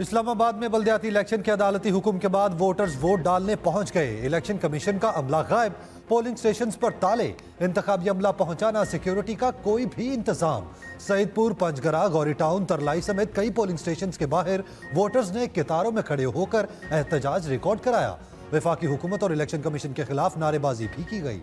इस्लामाबाद में बल्दियाती इलेक्शन के अदालती हुक्म के बाद वोटर्स वोट डालने पहुंच गए। इलेक्शन कमीशन का अमला गायब, पोलिंग स्टेशन पर ताले, इंतखाबी अमला पहुंचाना, सिक्योरिटी का कोई भी इंतजाम। सईदपुर, पंचगरा, गौरी टाउन, तरलाई समेत कई पोलिंग स्टेशन के बाहर वोटर्स ने कतारों में खड़े होकर एहतजाज रिकॉर्ड कराया। वफाकी हुकूमत और इलेक्शन कमीशन के खिलाफ नारेबाजी भी की गई।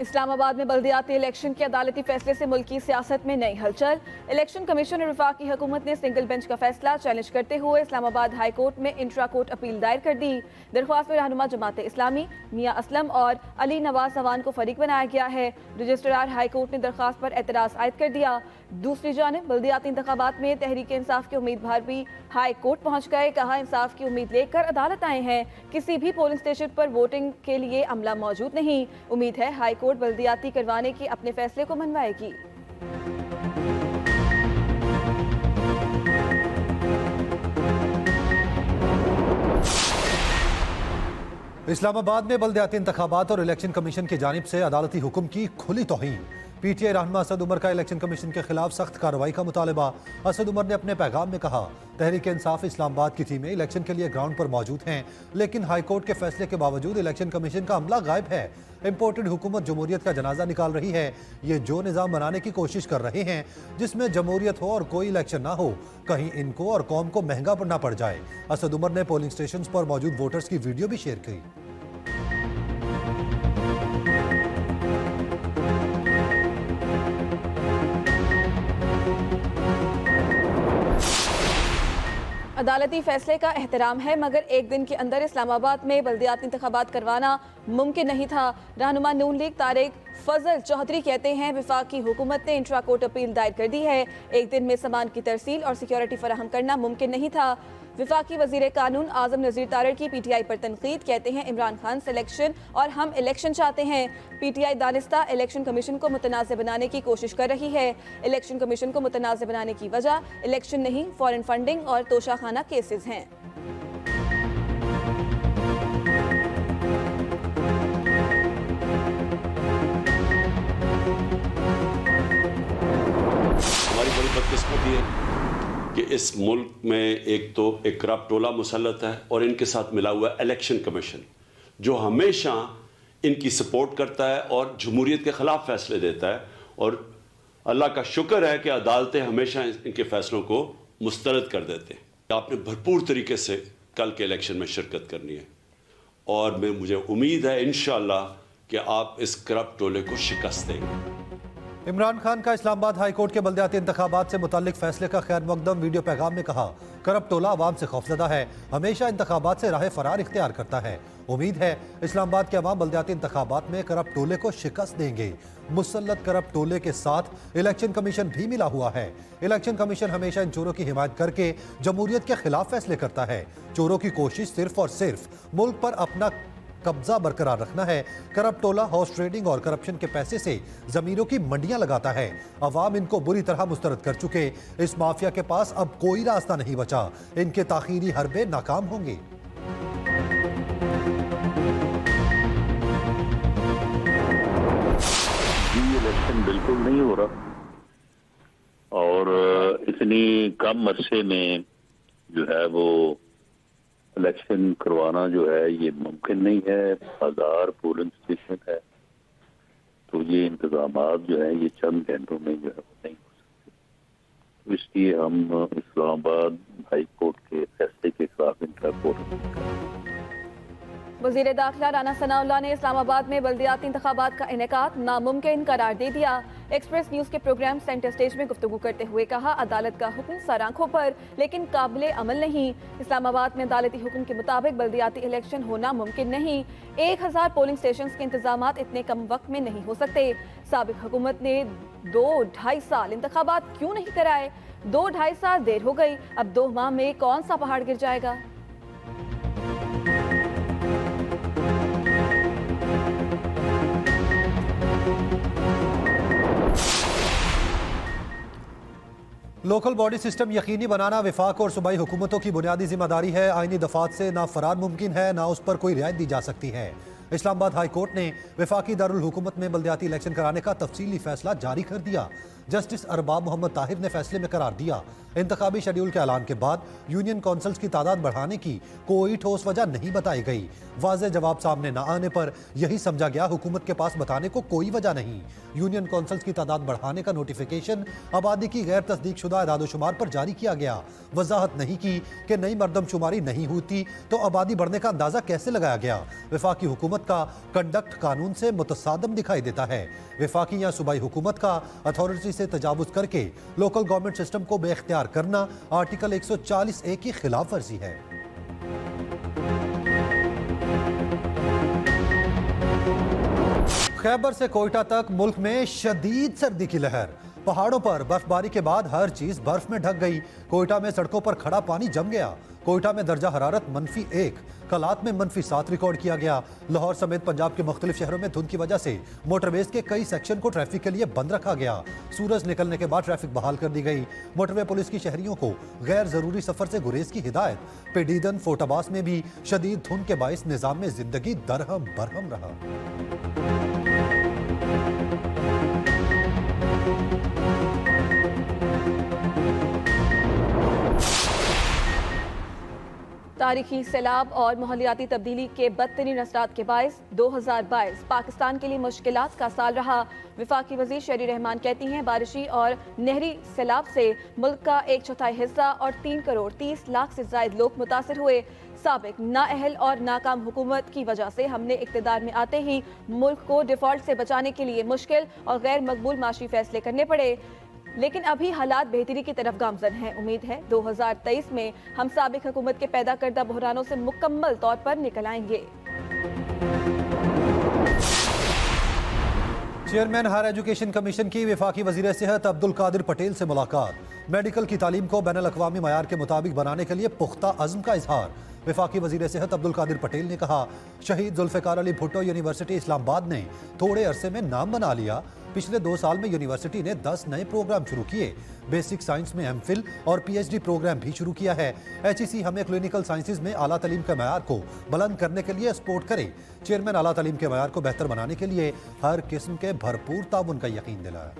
इस्लामाबाद में बल्दियाती इलेक्शन के अदालती फैसले से मुल्की सियासत में नई हलचल। इलेक्शन कमीशन और वफाकी हुकूमत ने सिंगल बेंच का फैसला चैलेंज करते हुए इस्लामाबाद हाई कोर्ट में इंट्रा कोर्ट अपील दायर कर दी। दरख्वास्त में रहनुमा जमात इस्लामी मियां असलम और अली नवाज सवान को फरीक बनाया गया है। रजिस्ट्रार हाई कोर्ट ने दरख्वास्त पर एतराज आयद कर दिया। दूसरी जानिब बल्दियाती इंतखाबात में तहरीक इंसाफ के उम्मीदवार भी हाई कोर्ट पहुंच गए। कहा, इंसाफ की उम्मीद लेकर अदालत आए हैं, किसी भी पोलिंग स्टेशन पर वोटिंग के लिए अमला मौजूद नहीं। उम्मीद है हाई कोर्ट बल्दियाती करवाने के अपने फैसले को मनवाएगी। इस्लामाबाद में बल्दियाती इंतखाबात और इलेक्शन कमीशन की जानिब से अदालती हुक्म की खुली तौहीन। पीटीआई रहनुमा असद उमर का इलेक्शन कमीशन के खिलाफ सख्त कार्रवाई का मुतालबा। असद उमर ने अपने पैगाम में कहा, तहरीक इंसाफ इस्लामाबाद की टीमें इलेक्शन के लिए ग्राउंड पर मौजूद हैं, लेकिन हाई कोर्ट के फैसले के बावजूद इलेक्शन कमीशन का अमला गायब है। इंपोर्टेड हुकूमत जमहूरियत का जनाजा निकाल रही है। ये जो निज़ाम बनाने की कोशिश कर रहे हैं जिसमें जमहूरियत हो और कोई इलेक्शन ना हो, कहीं इनको और कौम को महंगा ना पड़ जाए। असद उमर ने पोलिंग स्टेशन पर मौजूद वोटर्स की वीडियो भी शेयर की। अदालती फैसले का एहतराम है, मगर एक दिन के अंदर इस्लामाबाद में बल्दियाती इंतखाबात करवाना मुमकिन नहीं था। रहनुमा नून लीग तारिक फजल चौधरी कहते हैं, वफाकी हुकूमत ने इंट्रा कोर्ट अपील दायर कर दी है। एक दिन में सामान की तरसील और सिक्योरिटी फराहम करना मुमकिन नहीं था। वफाकी वजीर कानून आजम नज़ीर तारड़ की पीटीआई पर तनकीद। कहते हैं, इमरान खान सिलेक्शन और हम इलेक्शन चाहते हैं। पीटीआई दानिस्ता इलेक्शन कमीशन को मुतनाज़ बनाने की कोशिश कर रही है। इलेक्शन कमीशन को मुतनाज़ बनाने की वजह इलेक्शन नहीं, फॉरेन फंडिंग और तोशाखाना केसेस हैं। हमारी बड़ी बदकिस्मती है कि इस मुल्क में एक करप्ट टोला मुसल्लत है और इनके साथ मिला हुआ इलेक्शन कमीशन, जो हमेशा इनकी सपोर्ट करता है और जमहूरियत के खिलाफ फैसले देता है। और अल्लाह का शुक्र है कि अदालतें हमेशा इनके फैसलों को मुस्तरद कर देते हैं। आपने भरपूर तरीके से कल के इलेक्शन में शिरकत करनी है और मुझे उम्मीद है इंशाअल्लाह कि आप इस करप्ट टोले को शिकस्त देंगे। इमरान खान का इस्लामाबाद हाई कोर्ट के बल्दियाती इंतखाबात से मुताल्लिक फैसले का खैर मकदम। वीडियो पैगाम में कहा, करप्ट टोला अवाम से खौफजदा है, हमेशा इंतखाबात से राह फरार इख्तियार करता है। उम्मीद है इस्लामाबाद के अवाम बल्दियाती इंतखाबात में करप्ट टोले को शिकस्त देंगे। मुसल्लत करप्ट टोले के साथ इलेक्शन कमीशन भी मिला हुआ है। इलेक्शन कमीशन हमेशा इन चोरों की हिमायत करके जमहूरियत के खिलाफ फैसले करता है। चोरों की कोशिश सिर्फ और सिर्फ मुल्क पर अपना कब्जा बरकरार रखना है। करप्ट टोला हॉर्स ट्रेडिंग और करप्शन के पैसे से जमीनों की मंडियां लगाता है। अवाम इनको बुरी तरह मुस्तरद कर चुके। इस माफिया के पास अब कोई रास्ता नहीं बचा। इनके ताखीरी हरबे नाकाम होंगे। इलेक्शन बिल्कुल नहीं हो रहा और इतनी कम अरसे में जो है वो इलेक्शन करवाना जो है ये मुमकिन नहीं है। 1000 पोलिंग स्टेशन है, तो ये इंतजामात जो है ये चंद घंटों में जो है नहीं हो सकते। तो इसलिए हम इस्लामाबाद हाई कोर्ट के फैसले के खिलाफ इंट्रा कोर्ट वज़ीर दाखिला राना सनाउल्लाह ने इस्लामाबाद में बल्दियाती इंतखाबात का इनेकाद नामुमकिन करार दे दिया। एक्सप्रेस न्यूज़ के प्रोग्राम सेंटर स्टेज में गुफ्तगू करते हुए कहा, अदालत का हुक्म सर आंखों पर लेकिन काबिले अमल नहीं। इस्लामाबाद में अदालती हुक्म के मुताबिक बल्दियाती इलेक्शन होना मुमकिन नहीं। 1000 पोलिंग स्टेशन के इंतजामात इतने कम वक्त में नहीं हो सकते। साबिक हुकूमत ने 2-2.5 साल इंतखाबात क्यों नहीं कराए? 2-2.5 साल देर हो गई, अब 2 माह में कौन सा पहाड़ गिर जाएगा? लोकल बॉडी सिस्टम यकीनी बनाना वफाक और सूबाई हुकूमतों की बुनियादी जिम्मेदारी है। आईनी दफात से ना फरार मुमकिन है, ना उस पर कोई रियायत दी जा सकती है। इस्लामाबाद हाई कोर्ट ने वफाकी दारुल हुकूमत में बल्दियाती इलेक्शन कराने का तफसीली फैसला जारी कर दिया। जस्टिस अरबाब मोहम्मद ताहिर ने फैसले में करार दिया, इंतखाबी शेड्यूल के ऐलान के बाद यूनियन कौंसल्स की तादाद बढ़ाने की कोई ठोस वजह नहीं बताई गई। वाज़ेह जवाब सामने न आने पर यही समझा गया हुकूमत के पास बताने को कोई वजह नहीं। यूनियन कौंसल्स की तादाद बढ़ाने का नोटिफिकेशन आबादी की गैर तस्दीक शुदा इदादोशुमार पर जारी किया गया। वजाहत नहीं की कि नई मरदमशुमारी नहीं होती तो आबादी बढ़ने का अंदाजा कैसे लगाया गया। वफाकी हुकूमत का कंडक्ट कानून से मुतसादम दिखाई देता है। वफाकी या सूबाई हुकूमत का अथॉरिटी से तजावुज करके लोकल गवर्नमेंट सिस्टम को बेख्तियार करना आर्टिकल 140A की खिलाफ वर्जी है। खैबर से कोयटा तक मुल्क में शदीद सर्दी की लहर। पहाड़ों पर बर्फबारी के बाद हर चीज बर्फ में ढक गई। कोयटा में सड़कों पर खड़ा पानी जम गया। कोयटा में दर्जा हरारत -1, कलात में -7 रिकॉर्ड किया गया। लाहौर समेत पंजाब के मुख्तलिफ शहरों में धुंध की वजह से मोटरवेज के कई सेक्शन को ट्रैफिक के लिए बंद रखा गया। सूरज निकलने के बाद ट्रैफिक बहाल कर दी गई। मोटरवे पुलिस की शहरियों को गैर जरूरी सफर से गुरेज की हिदायत। पेडीदन फोर्ट अब्बास में भी शदीद धुंध के बाइस निजाम में जिंदगी दरहम बरहम रहा। तारीखी सैलाब और माहौलियाती तब्दीली के बदतरीन असरात के बायस 2022 पाकिस्तान के लिए मुश्किलात का साल रहा। वफाकी वज़ीर शहरी रहमान कहती हैं, बारिशी और नहरी सैलाब से मुल्क का 1/4 हिस्सा और 3 करोड़ 30 लाख से जायद लोग मुतासर हुए। साबिक नाअहल और नाकाम हुकूमत की वजह से हमने इक़्तिदार में आते ही मुल्क को डिफॉल्ट से बचाने के लिए मुश्किल और गैर मकबूल माशी फैसले करने पड़े, लेकिन अभी हालात बेहतरी की तरफ गामजन हैं। उम्मीद है 2023 में हम साबिक हुकूमत के पैदा करदा बहरानों से मुकम्मल तौर पर निकल आएंगे। चेयरमैन हायर एजुकेशन कमीशन की वफाकी वजीर सेहत अब्दुल कादिर पटेल से मुलाकात। मेडिकल की तालीम को बैनुल अक़वामी मयार के मुताबिक बनाने के लिए पुख्ता अज़्म का इजहार। वफाकी वजीर सेहत अब्दुल कादिर पटेल ने कहा, शहीद जुल्फ़िकार अली भुट्टो यूनिवर्सिटी इस्लामाबाद ने थोड़े अरसे में नाम बना लिया। पिछले 2 साल में यूनिवर्सिटी ने 10 नए प्रोग्राम शुरू किए। बेसिक साइंस में एमफिल और PhD प्रोग्राम भी शुरू किया है। HEC हमें क्लिनिकल साइंसेज में आला तालीम के मयार को बुलंद करने के लिए सपोर्ट करे। चेयरमैन आला तालीम के मयार को बेहतर बनाने के लिए हर किस्म के भरपूर ताउन का यकीन दिलाया।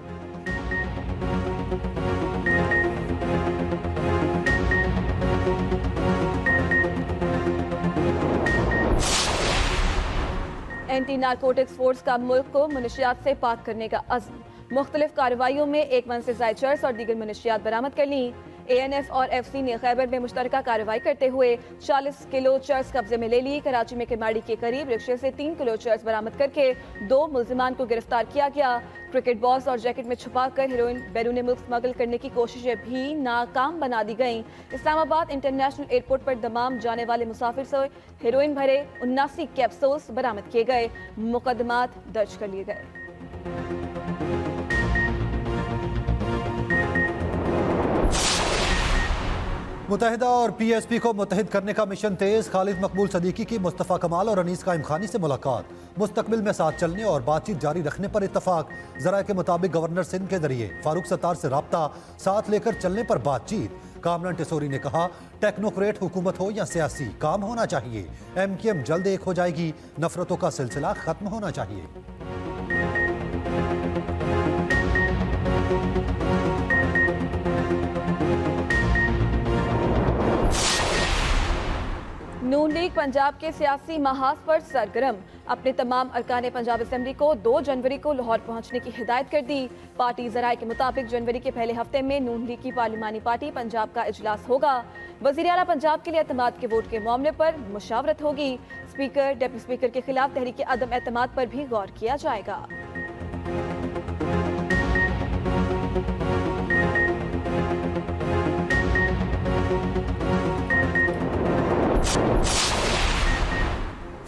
एंटी नारकोटिक्स फोर्स का मुल्क को मुनशियात से पाक करने का अज़्म। मुख्तलिफ कार्रवाइयों में 1 मन से ज़ायद चर्स और दीगर मुनशियात बरामद कर ली। ANF और FC ने खैबर में मुश्तरका कार्रवाई करते हुए 40 किलो चर्स कब्जे में ले ली। कराची में केमाड़ी के करीब रिक्शे से 3 किलो चर्स बरामद करके 2 मुल्जिमान को गिरफ्तार किया गया। क्रिकेट बॉल्स और जैकेट में छुपाकर हेरोइन बैरून मुल्क स्मगल करने की कोशिशें भी नाकाम बना दी गईं। इस्लामाबाद इंटरनेशनल एयरपोर्ट पर दमाम जाने वाले मुसाफिर से हेरोइन भरे 79 कैप्सूल्स बरामद किए गए। मुकदमात दर्ज कर लिए गए। मुत्तहिदा और PSP को मुत्तहिद करने का मिशन तेज। खालिद मकबूल सदीकी की मुस्तफ़ा कमाल और अनीस काइम खानी से मुलाकात। मुस्तकबिल में साथ चलने और बातचीत जारी रखने पर इत्तफाक। ज़राए के मुताबिक गवर्नर सिंध के जरिए फारूक सत्तार से राब्ता, साथ लेकर चलने पर बातचीत। कामरान टिसोरी ने कहा, टेक्नोक्रेट हुकूमत हो या सियासी, काम होना चाहिए। MKM जल्द एक हो जाएगी। नफरतों का सिलसिला खत्म होना चाहिए। नून लीग पंजाब के सियासी महाज पर सरगर्म। अपने तमाम अरकान पंजाब असेंबली को 2 जनवरी को लाहौर पहुंचने की हिदायत कर दी। पार्टी ज़राए के मुताबिक जनवरी के पहले हफ्ते में नून लीग की पार्लिमानी पार्टी पंजाब का इजलास होगा। वज़ीर आला पंजाब के लिए एतमाद के वोट के मामले पर मुशावरत होगी। स्पीकर, डिप्टी स्पीकर के खिलाफ तहरीक अदम एतमाद पर भी गौर किया जाएगा।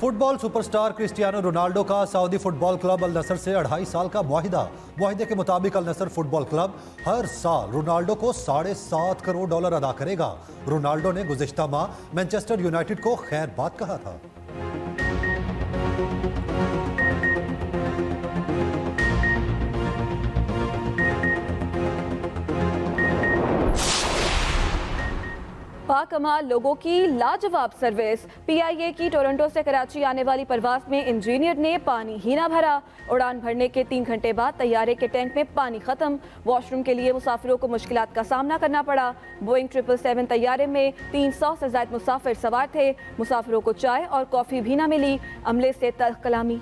फुटबॉल सुपरस्टार क्रिस्टियानो रोनाल्डो का सऊदी फुटबॉल क्लब अल नसर से 2.5 साल का मुआहिदा। मुआहिदे के मुताबिक अल नसर फुटबॉल क्लब हर साल रोनाल्डो को $7.5 करोड़ अदा करेगा। रोनाल्डो ने गुज़िश्ता माह मैनचेस्टर यूनाइटेड को खैर बात कहा था। बाकमाल लोगों की लाजवाब सर्विस। पीआईए की टोरंटो से कराची आने वाली परवाज में इंजीनियर ने पानी ही ना भरा। उड़ान भरने के 3 घंटे बाद तैयारे के टैंक में पानी खत्म। वॉशरूम के लिए मुसाफिरों को मुश्किलात का सामना करना पड़ा। बोइंग 777 तैयारे में 300 से ज्यादा मुसाफिर सवार थे। मुसाफिरों को चाय और कॉफी भी ना मिली। अमले से तल्ख कलामी।